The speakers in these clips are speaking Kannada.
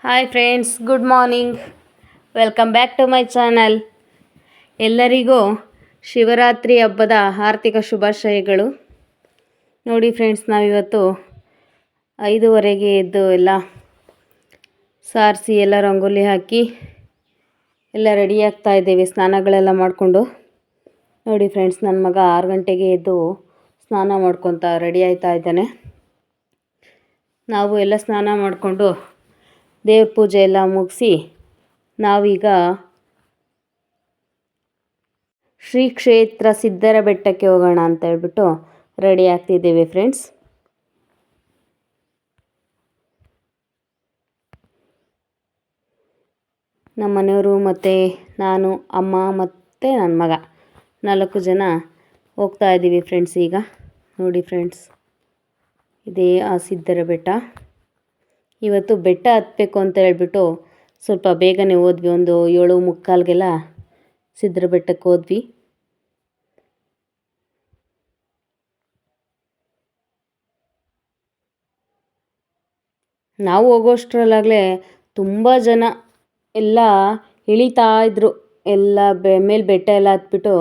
Hi friends, good morning. Welcome back to my channel. ಎಲ್ಲರಿಗೂ ಶಿವರಾತ್ರಿ ಹಬ್ಬದ ಆರ್ಥಿಕ ಶುಭಾಶಯಗಳು. ನೋಡಿ ಫ್ರೆಂಡ್ಸ್, ನಾವಿವತ್ತು 5:30ಗೆ ಎದ್ದು ಎಲ್ಲ ಸಾರಿಸಿ ಎಲ್ಲ ರಂಗೋಲಿ ಹಾಕಿ ಎಲ್ಲ ರೆಡಿ ಆಗ್ತಾ ಇದ್ದೇವೆ, ಸ್ನಾನಗಳೆಲ್ಲ ಮಾಡಿಕೊಂಡು. ನೋಡಿ ಫ್ರೆಂಡ್ಸ್, ನನ್ನ ಮಗ 6 ಗಂಟೆಗೆ ಎದ್ದು ಸ್ನಾನ ಮಾಡ್ಕೊತ ರೆಡಿ ಆಯ್ತಾ ಇದ್ದಾನೆ. ನಾವು ಎಲ್ಲ ಸ್ನಾನ ಮಾಡಿಕೊಂಡು ದೇವ್ರ ಪೂಜೆ ಎಲ್ಲ ಮುಗಿಸಿ ನಾವೀಗ ಶ್ರೀ ಕ್ಷೇತ್ರ ಸಿದ್ಧರ ಬೆಟ್ಟಕ್ಕೆ ಹೋಗೋಣ ಅಂತ ಹೇಳ್ಬಿಟ್ಟು ರೆಡಿ ಆಗ್ತಿದ್ದೇವೆ ಫ್ರೆಂಡ್ಸ್. ನಮ್ಮ ಮನೆಯವರು ಮತ್ತು ನಾನು, ಅಮ್ಮ ಮತ್ತು ನನ್ನ ಮಗ 4 ಜನ ಹೋಗ್ತಾ ಇದ್ದೀವಿ ಫ್ರೆಂಡ್ಸ್. ಈಗ ನೋಡಿ ಫ್ರೆಂಡ್ಸ್, ಇದೇ ಆ ಸಿದ್ಧರ ಬೆಟ್ಟ. ಇವತ್ತು ಬೆಟ್ಟ ಹತ್ತಬೇಕು ಅಂತ ಹೇಳ್ಬಿಟ್ಟು ಸ್ವಲ್ಪ ಬೇಗನೆ ಹೋದ್ವಿ. ಒಂದು 7:45ಗೆಲ್ಲ ಸಿದ್ಧರ ಬೆಟ್ಟಕ್ಕೆ ಹೋದ್ವಿ. ನಾವು ಹೋಗೋಷ್ಟರಲ್ಲಾಗಲೇ ತುಂಬ ಜನ ಎಲ್ಲ ಇಳಿತಾ ಇದ್ದರು. ಎಲ್ಲ ಮೇಲೆ ಬೆಟ್ಟ ಎಲ್ಲ ಹತ್ಬಿಟ್ಟು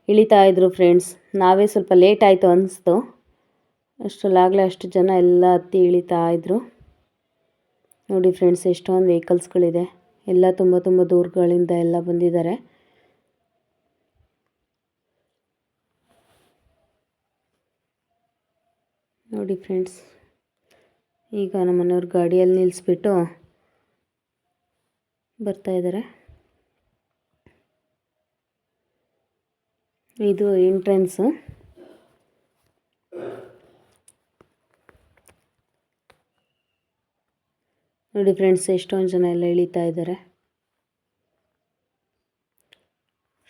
ಇಳಿತಾ ಇದ್ದರು ಫ್ರೆಂಡ್ಸ್. ನಾವೇ ಸ್ವಲ್ಪ ಲೇಟ್ ಆಯಿತು ಅನ್ನಿಸ್ತು. ಅಷ್ಟರಲ್ಲಾಗಲೇ ಅಷ್ಟು ಜನ ಎಲ್ಲ ಹತ್ತಿ ಇಳಿತಾ ಇದ್ದರು. ನೋಡಿ ಫ್ರೆಂಡ್ಸ್, ಎಷ್ಟೊಂದು ವೆಹಿಕಲ್ಸ್ಗಳಿದೆ. ಎಲ್ಲ ತುಂಬ ದೂರಗಳಿಂದ ಎಲ್ಲ ಬಂದಿದ್ದಾರೆ. ನೋಡಿ ಫ್ರೆಂಡ್ಸ್, ಈಗ ನಮ್ಮ ಮನೆಯವ್ರ ಗಾಡಿಯಲ್ಲಿ ನಿಲ್ಲಿಸ್ಬಿಟ್ಟು ಬರ್ತಾ ಇದ್ದಾರೆ. ಇದು ಎಂಟ್ರೆನ್ಸು. ನೋಡಿ ಫ್ರೆಂಡ್ಸ್, ಎಷ್ಟೊಂದು ಜನ ಎಲ್ಲ ಇಳಿತಾ ಇದ್ದಾರೆ.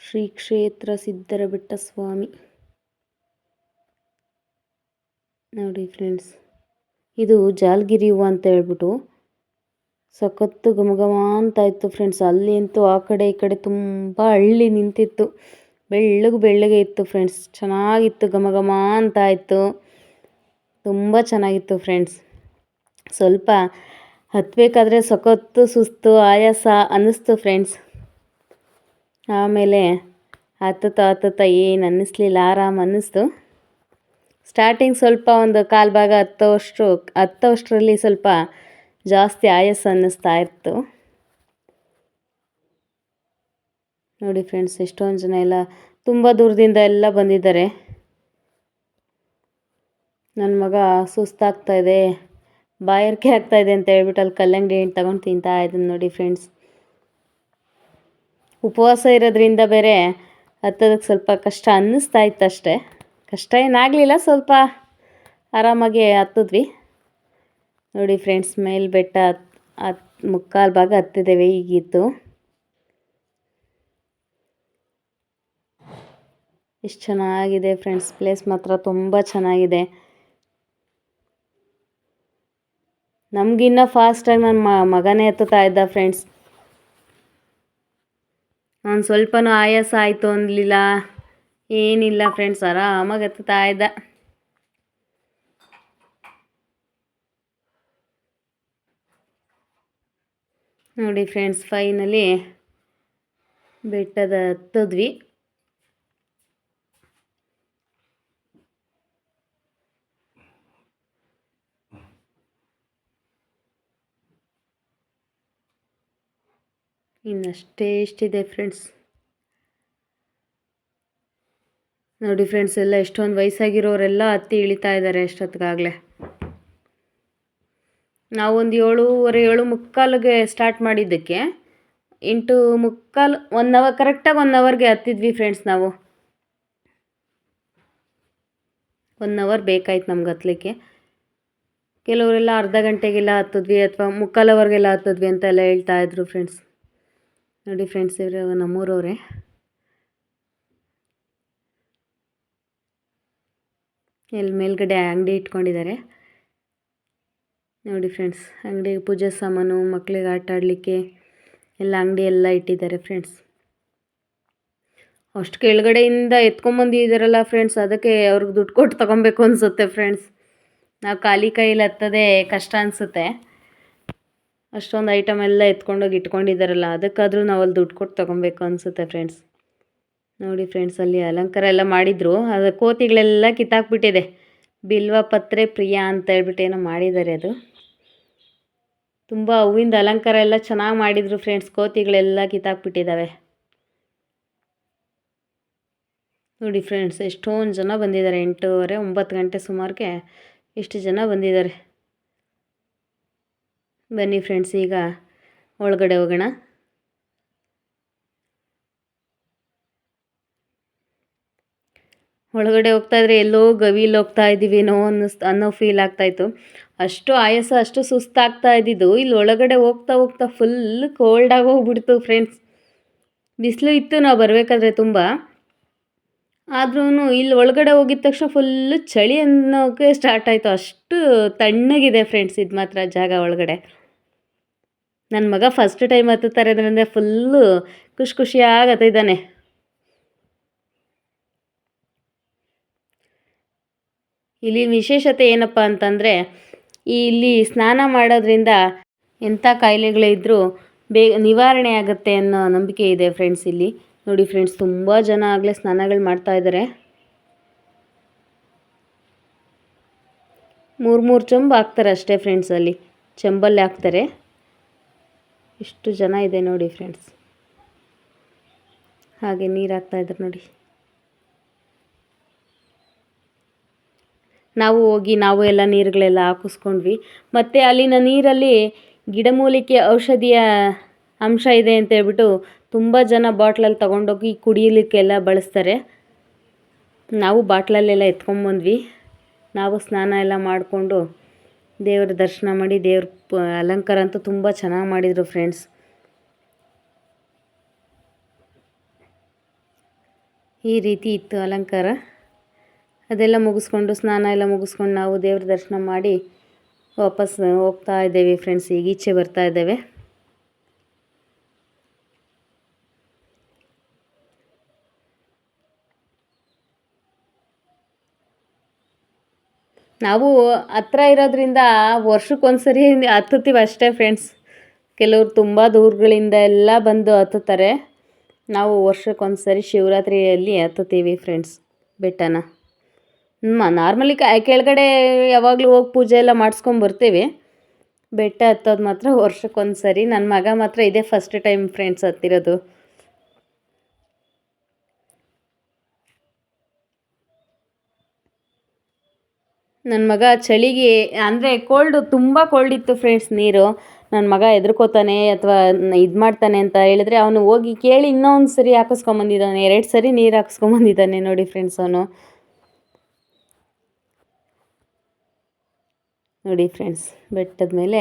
ಶ್ರೀ ಕ್ಷೇತ್ರ ಸಿದ್ಧರ ಬೆಟ್ಟ ಸ್ವಾಮಿ. ನೋಡಿ ಫ್ರೆಂಡ್ಸ್, ಇದು ಜಾಲಗಿರಿ ಹೂವು ಅಂತ ಹೇಳ್ಬಿಟ್ಟು ಸಖತ್ತು ಘಮಘಮ ಅಂತ ಇತ್ತು ಫ್ರೆಂಡ್ಸ್. ಅಲ್ಲಿ ಅಂತೂ ಆ ಕಡೆ ಈ ಕಡೆ ತುಂಬ ಹಳ್ಳಿ ನಿಂತಿತ್ತು. ಬೆಳ್ಳಗೆ ಇತ್ತು ಫ್ರೆಂಡ್ಸ್. ಚೆನ್ನಾಗಿತ್ತು, ಘಮಘಮ ಅಂತ ಇತ್ತು. ತುಂಬ ಚೆನ್ನಾಗಿತ್ತು ಫ್ರೆಂಡ್ಸ್. ಸ್ವಲ್ಪ ಹತ್ತಬೇಕಾದ್ರೆ ಸಖತ್ತು ಸುಸ್ತು, ಆಯಾಸ ಅನ್ನಿಸ್ತು ಫ್ರೆಂಡ್ಸ್. ಆಮೇಲೆ ಹತ್ತುತ್ತಾ ಏನು ಅನ್ನಿಸ್ಲಿಲ್ಲ, ಆರಾಮ್ ಅನ್ನಿಸ್ತು. ಸ್ಟಾರ್ಟಿಂಗ್ ಸ್ವಲ್ಪ ಒಂದು ಕಾಲು ಭಾಗ ಹತ್ತೋಷ್ಟರಲ್ಲಿ ಸ್ವಲ್ಪ ಜಾಸ್ತಿ ಆಯಾಸ ಅನ್ನಿಸ್ತಾ ಇತ್ತು. ನೋಡಿ ಫ್ರೆಂಡ್ಸ್, ಎಷ್ಟೊಂದು ಜನ ಎಲ್ಲ ತುಂಬ ದೂರದಿಂದ ಎಲ್ಲ ಬಂದಿದ್ದಾರೆ. ನನ್ನ ಮಗ ಸುಸ್ತಾಗ್ತಾ ಇದೆ, ಬಾಯಾರಿಕೆ ಆಗ್ತಾಯಿದೆ ಅಂತ ಹೇಳ್ಬಿಟ್ಟು ಅಲ್ಲಿ ಕಲ್ಲಂಗಡಿ ಹಣ್ಣು ತಗೊಂಡು ತಿಂತಾ ಇದ್ದೀನಿ. ನೋಡಿ ಫ್ರೆಂಡ್ಸ್, ಉಪವಾಸ ಇರೋದ್ರಿಂದ ಬೇರೆ ಹತ್ತೋದಕ್ಕೆ ಸ್ವಲ್ಪ ಕಷ್ಟ ಅನ್ನಿಸ್ತಾ ಇತ್ತು ಅಷ್ಟೇ. ಕಷ್ಟ ಏನಾಗಲಿಲ್ಲ, ಸ್ವಲ್ಪ ಆರಾಮಾಗಿ ಹತ್ತಿದ್ವಿ. ನೋಡಿ ಫ್ರೆಂಡ್ಸ್, ಮೇಲೆ ಬೆಟ್ಟ 3/4 ಭಾಗ ಹತ್ತಿದ್ದೇವೆ ಈಗಿತ್ತು. ಎಷ್ಟು ಚೆನ್ನಾಗಿದೆ ಫ್ರೆಂಡ್ಸ್, ಪ್ಲೇಸ್ ಮಾತ್ರ ತುಂಬ ಚೆನ್ನಾಗಿದೆ. ನಮಗಿನ್ನ ಫಾಸ್ಟಾಗಿ ನನ್ನ ಮಗನೇ ಹತ್ತುತ್ತಾ ಇದ್ದ ಫ್ರೆಂಡ್ಸ್. ನಾನು ಸ್ವಲ್ಪನೂ ಆಯಾಸ ಆಯಿತು ಅನ್ನಲಿಲ್ಲ, ಏನಿಲ್ಲ ಫ್ರೆಂಡ್ಸ್, ಆರಾಮಾಗಿ ಹತ್ತುತ್ತಾ ಇದ್ದ. ನೋಡಿ ಫ್ರೆಂಡ್ಸ್, ಫೈನಲಿ ಬೆಟ್ಟದ ಹತ್ತಿದ್ವಿ. ಇನ್ನಷ್ಟೇ ಎಷ್ಟಿದೆ ಫ್ರೆಂಡ್ಸ್. ನೋಡಿ ಫ್ರೆಂಡ್ಸ್, ಎಲ್ಲ ಎಷ್ಟೊಂದು ವಯಸ್ಸಾಗಿರೋರೆಲ್ಲ ಹತ್ತಿ ಇಳಿತಾ ಇದ್ದಾರೆ ಎಷ್ಟೊತ್ತಿಗಾಗಲೇ. ನಾವೊಂದು 7:30 7:45ಗೆ ಸ್ಟಾರ್ಟ್ ಮಾಡಿದ್ದಕ್ಕೆ 8:45 1 ಅವರ್, ಕರೆಕ್ಟಾಗಿ 1 ಅವರ್ಗೆ ಹತ್ತಿದ್ವಿ ಫ್ರೆಂಡ್ಸ್. ನಾವು 1 ಅವರ್ ಬೇಕಾಯ್ತು ನಮ್ಗೆ ಹತ್ತಲಿಕ್ಕೆ. ಕೆಲವರೆಲ್ಲ ಅರ್ಧ ಗಂಟೆಗೆಲ್ಲ ಹತ್ತಿದ್ವಿ ಅಥವಾ 3/4 ಅವರ್ಗೆಲ್ಲ ಹತ್ತಿದ್ವಿ ಅಂತೆಲ್ಲ ಹೇಳ್ತಾ ಇದ್ರು ಫ್ರೆಂಡ್ಸ್. ನೋಡಿ ಫ್ರೆಂಡ್ಸ್, ಇವರು ನಮ್ಮೂರವರೇ. ಎಲ್ಲಿ ಮೇಲ್ಗಡೆ ಅಂಗಡಿ ಇಟ್ಕೊಂಡಿದ್ದಾರೆ. ನೋಡಿ ಫ್ರೆಂಡ್ಸ್, ಅಂಗಡಿ ಪೂಜೆ ಸಾಮಾನು, ಮಕ್ಕಳಿಗೆ ಆಟ ಆಡಲಿಕ್ಕೆ ಎಲ್ಲ ಅಂಗಡಿ ಎಲ್ಲ ಇಟ್ಟಿದ್ದಾರೆ ಫ್ರೆಂಡ್ಸ್. ಅಷ್ಟು ಕೆಳಗಡೆಯಿಂದ ಎತ್ಕೊಂಬಂದಿದ್ದಾರಲ್ಲ ಫ್ರೆಂಡ್ಸ್, ಅದಕ್ಕೆ ಅವ್ರಿಗೆ ದುಡ್ಡು ಕೊಟ್ಟು ತೊಗೊಬೇಕು ಅನಿಸುತ್ತೆ ಫ್ರೆಂಡ್ಸ್. ನಾವು ಖಾಲಿ ಕೈಯಲ್ಲಿ ಹತ್ತೋದೇ ಕಷ್ಟ ಅನಿಸುತ್ತೆ. ಅಷ್ಟೊಂದು ಐಟಮ್ ಎಲ್ಲ ಎತ್ಕೊಂಡೋಗಿ ಇಟ್ಕೊಂಡಿದ್ದಾರಲ್ಲ, ಅದಕ್ಕಾದರೂ ನಾವು ಅಲ್ಲಿ ದುಡ್ಡು ಕೊಟ್ಟು ತೊಗೊಬೇಕು ಅನಿಸುತ್ತೆ ಫ್ರೆಂಡ್ಸ್. ನೋಡಿ ಫ್ರೆಂಡ್ಸ್, ಅಲ್ಲಿ ಅಲಂಕಾರ ಎಲ್ಲ ಮಾಡಿದರು, ಅದು ಕೋತಿಗಳೆಲ್ಲ ಕಿತ್ತಾಕ್ಬಿಟ್ಟಿದೆ. ಬಿಲ್ವ ಪತ್ರೆ ಪ್ರಿಯ ಅಂತ ಹೇಳ್ಬಿಟ್ಟು ಏನೋ ಮಾಡಿದ್ದಾರೆ. ಅದು ತುಂಬ ಹೂವಿಂದ ಅಲಂಕಾರ ಎಲ್ಲ ಚೆನ್ನಾಗಿ ಮಾಡಿದರು ಫ್ರೆಂಡ್ಸ್. ಕೋತಿಗಳೆಲ್ಲ ಕಿತ್ತಾಕ್ಬಿಟ್ಟಿದ್ದಾವೆ. ನೋಡಿ ಫ್ರೆಂಡ್ಸ್, ಎಷ್ಟೊಂದು ಜನ ಬಂದಿದ್ದಾರೆ. 8:30 9 ಗಂಟೆ ಸುಮಾರಿಗೆ ಎಷ್ಟು ಜನ ಬಂದಿದ್ದಾರೆ. ಬನ್ನಿ ಫ್ರೆಂಡ್ಸ್, ಈಗ ಒಳಗಡೆ ಹೋಗೋಣ. ಒಳಗಡೆ ಹೋಗ್ತಾಯಿದ್ರೆ ಎಲ್ಲೋ ಗವಿಲಿ ಹೋಗ್ತಾ ಇದ್ದೀವೇನೋ ಅನ್ನೋ ಫೀಲ್ ಆಗ್ತಾಯಿತ್ತು. ಅಷ್ಟು ಆಯಾಸ, ಅಷ್ಟು ಸುಸ್ತಾಗ್ತಾ ಇದ್ದಿದ್ದು. ಇಲ್ಲಿ ಒಳಗಡೆ ಹೋಗ್ತಾ ಹೋಗ್ತಾ ಫುಲ್ ಕೋಲ್ಡಾಗಿ ಹೋಗ್ಬಿಡ್ತು ಫ್ರೆಂಡ್ಸ್. ಬಿಸಿಲು ಇತ್ತು ನಾವು ಬರಬೇಕಾದ್ರೆ ತುಂಬ. ಆದ್ರೂ ಇಲ್ಲಿ ಒಳಗಡೆ ಹೋಗಿದ ತಕ್ಷಣ ಫುಲ್ಲು ಚಳಿ ಅನ್ನೋಕ್ಕೆ ಸ್ಟಾರ್ಟ್ ಆಯಿತು. ಅಷ್ಟು ತಣ್ಣಗಿದೆ ಫ್ರೆಂಡ್ಸ್ ಇದು ಮಾತ್ರ ಜಾಗ ಒಳಗಡೆ. ನನ್ನ ಮಗ ಫಸ್ಟ್ ಟೈಮ್ ಹತ್ತುತ್ತಾರೆ ಅದರಿಂದ ಫುಲ್ಲು ಖುಷಿಯಾಗಿ ಹತ್ತಿದ್ದಾನೆ. ಇಲ್ಲಿ ವಿಶೇಷತೆ ಏನಪ್ಪ ಅಂತಂದರೆ, ಇಲ್ಲಿ ಸ್ನಾನ ಮಾಡೋದ್ರಿಂದ ಎಂಥ ಕಾಯಿಲೆಗಳಿದ್ರೂ ಬೇಗ ನಿವಾರಣೆ ಆಗುತ್ತೆ ಅನ್ನೋ ನಂಬಿಕೆ ಇದೆ ಫ್ರೆಂಡ್ಸ್. ಇಲ್ಲಿ ನೋಡಿ ಫ್ರೆಂಡ್ಸ್, ತುಂಬ ಜನ ಆಗಲೇ ಸ್ನಾನಗಳು ಮಾಡ್ತಾ ಇದ್ದಾರೆ. 3 ಚೊಂಬು ಹಾಕ್ತಾರೆ ಅಷ್ಟೇ ಫ್ರೆಂಡ್ಸ್. ಅಲ್ಲಿ ಚೆಂಬಲ್ಲಿ ಹಾಕ್ತಾರೆ. ಎಷ್ಟು ಜನ ಇದೆ ನೋಡಿ ಫ್ರೆಂಡ್ಸ್. ಹಾಗೆ ನೀರು ಹಾಕ್ತಾಯಿದ್ರು ನೋಡಿ. ನಾವು ಹೋಗಿ ನಾವು ಎಲ್ಲ ನೀರುಗಳೆಲ್ಲ ಹಾಕಿಸ್ಕೊಂಡ್ವಿ. ಮತ್ತು ಅಲ್ಲಿನ ನೀರಲ್ಲಿ ಗಿಡಮೂಲಿಕೆ ಔಷಧಿಯ ಅಂಶ ಇದೆ ಅಂತ ಹೇಳ್ಬಿಟ್ಟು ತುಂಬ ಜನ ಬಾಟ್ಲಲ್ಲಿ ತೊಗೊಂಡೋಗಿ ಕುಡಿಯಲಿಕ್ಕೆಲ್ಲ ಬಳಸ್ತಾರೆ. ನಾವು ಬಾಟ್ಲಲ್ಲೆಲ್ಲ ಎತ್ಕೊಂಬಂದ್ವಿ. ನಾವು ಸ್ನಾನ ಎಲ್ಲ ಮಾಡಿಕೊಂಡು ದೇವ್ರ ದರ್ಶನ ಮಾಡಿ, ದೇವ್ರ ಅಲಂಕಾರ ಅಂತೂ ತುಂಬ ಚೆನ್ನಾಗಿ ಮಾಡಿದರು ಫ್ರೆಂಡ್ಸ್. ಈ ರೀತಿ ಇತ್ತು ಅಲಂಕಾರ. ಅದೆಲ್ಲ ಮುಗಿಸ್ಕೊಂಡು, ಸ್ನಾನ ಎಲ್ಲ ಮುಗಿಸ್ಕೊಂಡು ನಾವು ದೇವ್ರ ದರ್ಶನ ಮಾಡಿ ವಾಪಸ್ ಹೋಗ್ತಾ ಇದ್ದೇವೆ ಫ್ರೆಂಡ್ಸ್. ಈಗ ಈಚೆ ಬರ್ತಾ ಇದ್ದೇವೆ. ನಾವು ಹತ್ರ ಇರೋದ್ರಿಂದ ವರ್ಷಕ್ಕೊಂದ್ಸರಿ ಹತ್ತುತ್ತೀವಿ ಅಷ್ಟೇ ಫ್ರೆಂಡ್ಸ್. ಕೆಲವರು ತುಂಬ ದೂರಗಳಿಂದ ಎಲ್ಲ ಬಂದು ಹತ್ತುತ್ತಾರೆ. ನಾವು ವರ್ಷಕ್ಕೊಂದ್ಸರಿ ಶಿವರಾತ್ರಿಯಲ್ಲಿ ಹತ್ತುತ್ತೀವಿ ಫ್ರೆಂಡ್ಸ್ ಬೆಟ್ಟನ. ನಾರ್ಮಲಿ ಕೆಳಗಡೆ ಯಾವಾಗಲೂ ಹೋಗಿ ಪೂಜೆ ಎಲ್ಲ ಮಾಡಿಸ್ಕೊಂಬರ್ತೀವಿ. ಬೆಟ್ಟ ಹತ್ತೋದು ಮಾತ್ರ ವರ್ಷಕ್ಕೊಂದ್ಸರಿ. ನನ್ನ ಮಗ ಮಾತ್ರ ಇದೇ ಫಸ್ಟ್ ಟೈಮ್ ಫ್ರೆಂಡ್ಸ್ ಹತ್ತಿರೋದು. ನನ್ನ ಮಗ ಚಳಿಗೆ ಅಂದರೆ ತುಂಬ ಕೋಲ್ಡ್ ಇತ್ತು ಫ್ರೆಂಡ್ಸ್ ನೀರು. ನನ್ನ ಮಗ ಹೆದರ್ಕೋತಾನೆ ಅಥವಾ ಇದು ಮಾಡ್ತಾನೆ ಅಂತ ಹೇಳಿದ್ರೆ ಅವನು ಹೋಗಿ ಕೇಳಿ ಇನ್ನೊಂದು ಸರಿ ಹಾಕಿಸ್ಕೊಂಬಂದಿದ್ದಾನೆ. 2 ಸರಿ ನೀರು ಹಾಕಿಸ್ಕೊಂಬಂದಿದ್ದಾನೆ ನೋಡಿ ಫ್ರೆಂಡ್ಸ್ ಅವನು. ನೋಡಿ ಫ್ರೆಂಡ್ಸ್, ಬೆಟ್ಟದ ಮೇಲೆ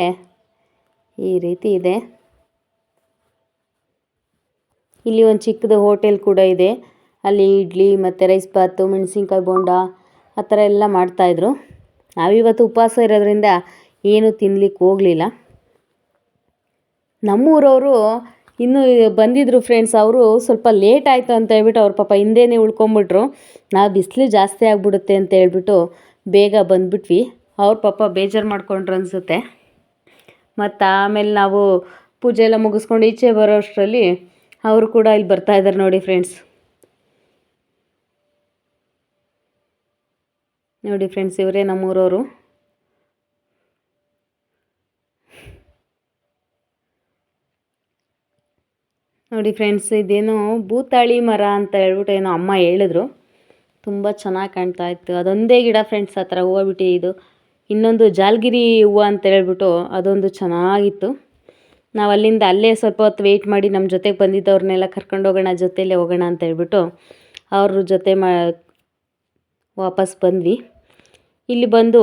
ಈ ರೀತಿ ಇದೆ. ಇಲ್ಲಿ ಒಂದು ಚಿಕ್ಕದು ಹೋಟೆಲ್ ಕೂಡ ಇದೆ. ಅಲ್ಲಿ ಇಡ್ಲಿ ಮತ್ತು ರೈಸ್ ಬಾತು, ಮೆಣಸಿನ್ಕಾಯಿ ಬೋಂಡ ಆ ಥರ ಎಲ್ಲ ಮಾಡ್ತಾಯಿದ್ರು. ನಾವಿವತ್ತು ಉಪವಾಸ ಇರೋದ್ರಿಂದ ಏನೂ ತಿನ್ಲಿಕ್ಕೆ ಹೋಗಲಿಲ್ಲ. ನಮ್ಮೂರವರು ಇನ್ನೂ ಬಂದಿದ್ದರು ಫ್ರೆಂಡ್ಸ್. ಅವರು ಸ್ವಲ್ಪ ಲೇಟ್ ಆಯಿತು ಅಂತ ಹೇಳ್ಬಿಟ್ಟು ಅವ್ರ ಪಾಪ ಹಿಂದೆನೇ ಉಳ್ಕೊಂಬಿಟ್ರು. ನಾವು ಬಿಸಿಲು ಜಾಸ್ತಿ ಆಗಿಬಿಡುತ್ತೆ ಅಂತ ಹೇಳ್ಬಿಟ್ಟು ಬೇಗ ಬಂದುಬಿಟ್ವಿ. ಅವ್ರ ಪಾಪ ಬೇಜಾರು ಮಾಡ್ಕೊಂಡ್ರು ಅನಿಸುತ್ತೆ. ಮತ್ತು ಆಮೇಲೆ ನಾವು ಪೂಜೆ ಎಲ್ಲ ಮುಗಿಸ್ಕೊಂಡು ಈಚೆ ಬರೋ ಅಷ್ಟರಲ್ಲಿ ಅವರು ಕೂಡ ಇಲ್ಲಿ ಬರ್ತಾಯಿದ್ದಾರೆ ನೋಡಿ ಫ್ರೆಂಡ್ಸ್. ನೋಡಿ ಫ್ರೆಂಡ್ಸ್, ಇವರೇ ನಮ್ಮೂರವರು. ನೋಡಿ ಫ್ರೆಂಡ್ಸ್, ಇದೇನೋ ಭೂತಾಳಿ ಮರ ಅಂತ ಹೇಳ್ಬಿಟ್ಟು ಏನೋ ಅಮ್ಮ ಹೇಳಿದ್ರು. ತುಂಬ ಚೆನ್ನಾಗಿ ಕಾಣ್ತಾ ಇತ್ತು. ಅದೊಂದೇ ಗಿಡ ಫ್ರೆಂಡ್ಸ್ ಆ ಥರ ಹೂವು ಬಿಟ್ಟಿದ್ದು. ಇನ್ನೊಂದು ಜಾಲಗಿರಿ ಹೂವು ಅಂತ ಹೇಳ್ಬಿಟ್ಟು ಅದೊಂದು ಚೆನ್ನಾಗಿತ್ತು. ನಾವು ಅಲ್ಲೇ ಸ್ವಲ್ಪ ಹೊತ್ತು ವೆಯ್ಟ್ ಮಾಡಿ ನಮ್ಮ ಜೊತೆಗೆ ಬಂದಿದ್ದವ್ರನ್ನೆಲ್ಲ ಕರ್ಕೊಂಡು ಹೋಗೋಣ, ಜೊತೆಯಲ್ಲೇ ಹೋಗೋಣ ಅಂತ ಹೇಳ್ಬಿಟ್ಟು ಅವ್ರ ಜೊತೆ ವಾಪಸ್ ಬಂದ್ವಿ. ಇಲ್ಲಿ ಬಂದು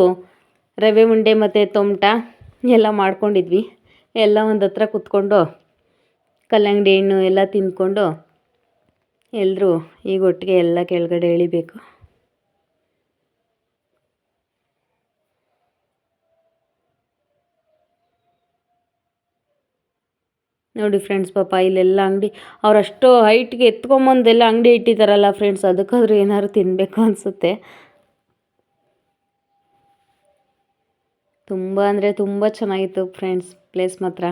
ರವೆ ಉಂಡೆ ಮತ್ತು ತೊಮಟ ಎಲ್ಲ ಮಾಡ್ಕೊಂಡಿದ್ವಿ. ಎಲ್ಲ ಒಂದು ಹತ್ರ ಕೂತ್ಕೊಂಡು ಕಲ್ಲಂಗಡಿ ಹಣ್ಣು ಎಲ್ಲ ತಿಂದ್ಕೊಂಡು ಎಲ್ಲರೂ ಈಗ ಒಟ್ಟಿಗೆ ಎಲ್ಲ ಕೆಳಗಡೆ ಇಳಿಬೇಕು. ನೋಡಿ ಫ್ರೆಂಡ್ಸ್, ಪಾಪ ಇಲ್ಲೆಲ್ಲ ಅಂಗಡಿ ಅವರಷ್ಟು ಹೈಟ್ಗೆ ಎತ್ಕೊಂಬಂದೆಲ್ಲ ಅಂಗಡಿ ಇಟ್ಟಿದ್ದಾರಲ್ಲ ಫ್ರೆಂಡ್ಸ್, ಅದಕ್ಕಾದ್ರೂ ಏನಾದ್ರು ತಿನ್ನಬೇಕು ಅನಿಸುತ್ತೆ. ತುಂಬ ಅಂದರೆ ತುಂಬ ಚೆನ್ನಾಗಿತ್ತು ಫ್ರೆಂಡ್ಸ್ ಪ್ಲೇಸ್ ಮಾತ್ರ.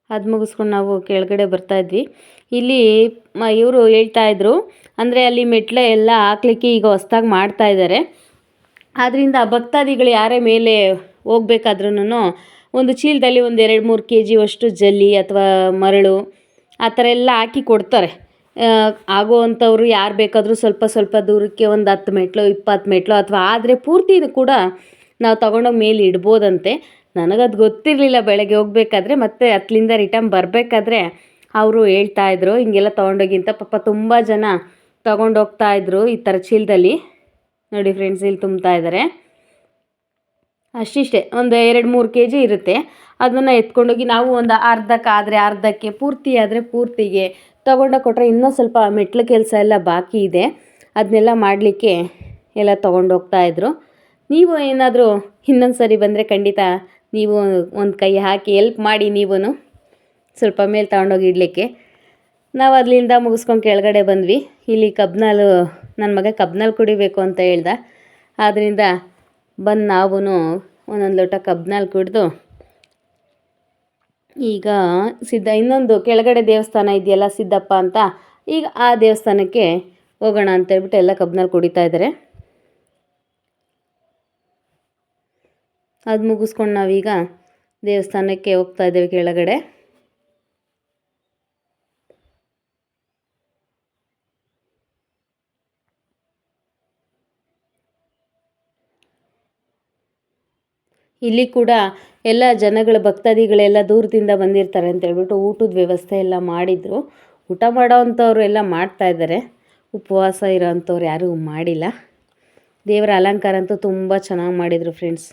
ಅದು ಮುಗಿಸ್ಕೊಂಡು ನಾವು ಕೆಳಗಡೆ ಬರ್ತಾಯಿದ್ವಿ. ಇಲ್ಲಿ ಇವರು ಹೇಳ್ತಾಯಿದ್ರು, ಅಂದರೆ ಅಲ್ಲಿ ಮೆಟ್ಲು ಎಲ್ಲ ಹಾಕ್ಲಿಕ್ಕೆ ಈಗ ಹೊಸ್ದಾಗಿ ಮಾಡ್ತಾಯಿದ್ದಾರೆ. ಆದ್ದರಿಂದ ಭಕ್ತಾದಿಗಳು ಯಾರೇ ಮೇಲೆ ಹೋಗ್ಬೇಕಾದ್ರೂ ಒಂದು ಚೀಲದಲ್ಲಿ ಒಂದು 2-3 kg ಅಷ್ಟು ಜಲ್ಲಿ ಅಥವಾ ಮರಳು ಆ ಥರ ಎಲ್ಲ ಹಾಕಿ ಕೊಡ್ತಾರೆ. ಆಗೋವಂಥವ್ರು ಯಾರು ಬೇಕಾದರೂ ಸ್ವಲ್ಪ ಸ್ವಲ್ಪ ದೂರಕ್ಕೆ ಒಂದು 10 ಮೆಟ್ಲು 20 ಮೆಟ್ಲು ಅಥವಾ ಆದರೆ ಪೂರ್ತಿ ಕೂಡ ನಾವು ತೊಗೊಂಡೋಗಿ ಮೇಲೆ ಇಡ್ಬೋದಂತೆ. ನನಗದು ಗೊತ್ತಿರಲಿಲ್ಲ. ಬೆಳಗ್ಗೆ ಹೋಗಬೇಕಾದ್ರೆ ಮತ್ತೆ ಅಲ್ಲಿಂದ ರಿಟರ್ನ್ ಬರಬೇಕಾದ್ರೆ ಅವರು ಹೇಳ್ತಾಯಿದ್ರು ಹಿಂಗೆಲ್ಲ ತೊಗೊಂಡೋಗಿ ಅಂತ. ಪಾಪ ತುಂಬ ಜನ ತೊಗೊಂಡೋಗ್ತಾಯಿದ್ರು ಈ ಥರ ಚೀಲದಲ್ಲಿ. ನೋಡಿ ಫ್ರೆಂಡ್ಸ್, ಇಲ್ಲಿ ತುಂಬ್ತಾ ಇದ್ದಾರೆ. ಅಷ್ಟಿಷ್ಟೇ ಒಂದು 2-3 kg ಇರುತ್ತೆ. ಅದನ್ನು ಎತ್ಕೊಂಡೋಗಿ ನಾವು ಒಂದು ಅರ್ಧಕ್ಕಾದರೆ ಅರ್ಧಕ್ಕೆ, ಪೂರ್ತಿ ಆದರೆ ಪೂರ್ತಿಗೆ ತೊಗೊಂಡೋಗಿ ಕೊಟ್ಟರೆ ಇನ್ನೂ ಸ್ವಲ್ಪ ಮೆಟ್ಲು ಕೆಲಸ ಎಲ್ಲ ಬಾಕಿ ಇದೆ. ಅದನ್ನೆಲ್ಲ ಮಾಡಲಿಕ್ಕೆ ಎಲ್ಲ ತೊಗೊಂಡೋಗ್ತಾಯಿದ್ರು. ನೀವು ಏನಾದರೂ ಇನ್ನೊಂದು ಸರಿ ಬಂದರೆ ಖಂಡಿತ ನೀವು ಒಂದು ಕೈ ಹಾಕಿ ಎಲ್ಪ್ ಮಾಡಿ. ನೀವೂ ಸ್ವಲ್ಪ ಮೇಲೆ ತೊಗೊಂಡೋಗಿ ಇಡಲಿಕ್ಕೆ. ನಾವು ಅಲ್ಲಿಂದ ಮುಗಿಸ್ಕೊಂಡು ಕೆಳಗಡೆ ಬಂದ್ವಿ. ಇಲ್ಲಿ ಕಬ್ನಾಲು ನನ್ನ ಮಗ ಕಬ್ನಾಲು ಕುಡಿಬೇಕು ಅಂತ ಹೇಳ್ದ. ಆದ್ದರಿಂದ ಬಂದು ನಾವೂ ಒಂದೊಂದು ಲೋಟ ಕಬ್ನಾಲು ಕುಡಿದು ಈಗ ಇನ್ನೊಂದು ಕೆಳಗಡೆ ದೇವಸ್ಥಾನ ಇದೆಯಲ್ಲ ಸಿದ್ದಪ್ಪ ಅಂತ, ಈಗ ಆ ದೇವಸ್ಥಾನಕ್ಕೆ ಹೋಗೋಣ ಅಂತೇಳ್ಬಿಟ್ಟು ಎಲ್ಲ ಕಬ್ನಾಲು ಕುಡಿತಾ ಇದ್ದಾರೆ. ಅದು ಮುಗಿಸ್ಕೊಂಡು ನಾವೀಗ ದೇವಸ್ಥಾನಕ್ಕೆ ಹೋಗ್ತಾ ಇದ್ದೇವೆ ಕೆಳಗಡೆ. ಇಲ್ಲಿ ಕೂಡ ಎಲ್ಲ ಜನಗಳು ಭಕ್ತಾದಿಗಳೆಲ್ಲ ದೂರದಿಂದ ಬಂದಿರ್ತಾರೆ ಅಂತೇಳ್ಬಿಟ್ಟು ಊಟದ ವ್ಯವಸ್ಥೆ ಎಲ್ಲ ಮಾಡಿದರು. ಊಟ ಮಾಡೋವಂಥವ್ರು ಎಲ್ಲ ಮಾಡ್ತಾಯಿದ್ದಾರೆ. ಉಪವಾಸ ಇರೋವಂಥವ್ರು ಯಾರೂ ಮಾಡಿಲ್ಲ. ದೇವರ ಅಲಂಕಾರ ಅಂತೂ ತುಂಬ ಚೆನ್ನಾಗಿ ಮಾಡಿದರು ಫ್ರೆಂಡ್ಸ್.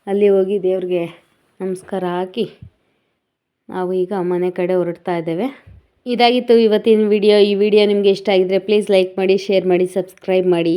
ಅಲ್ಲಿ ಹೋಗಿ ದೇವ್ರಿಗೆ ನಮಸ್ಕಾರ ಹಾಕಿ ನಾವು ಈಗ ಮನೆ ಕಡೆ ಹೊರಡ್ತಾ ಇದ್ದೇವೆ. ಇದಾಗಿತ್ತು ಇವತ್ತಿನ ವಿಡಿಯೋ. ಈ ವಿಡಿಯೋ ನಿಮಗೆ ಇಷ್ಟ ಆಗಿದ್ದರೆ ಪ್ಲೀಸ್ ಲೈಕ್ ಮಾಡಿ, ಶೇರ್ ಮಾಡಿ, ಸಬ್ಸ್ಕ್ರೈಬ್ ಮಾಡಿ.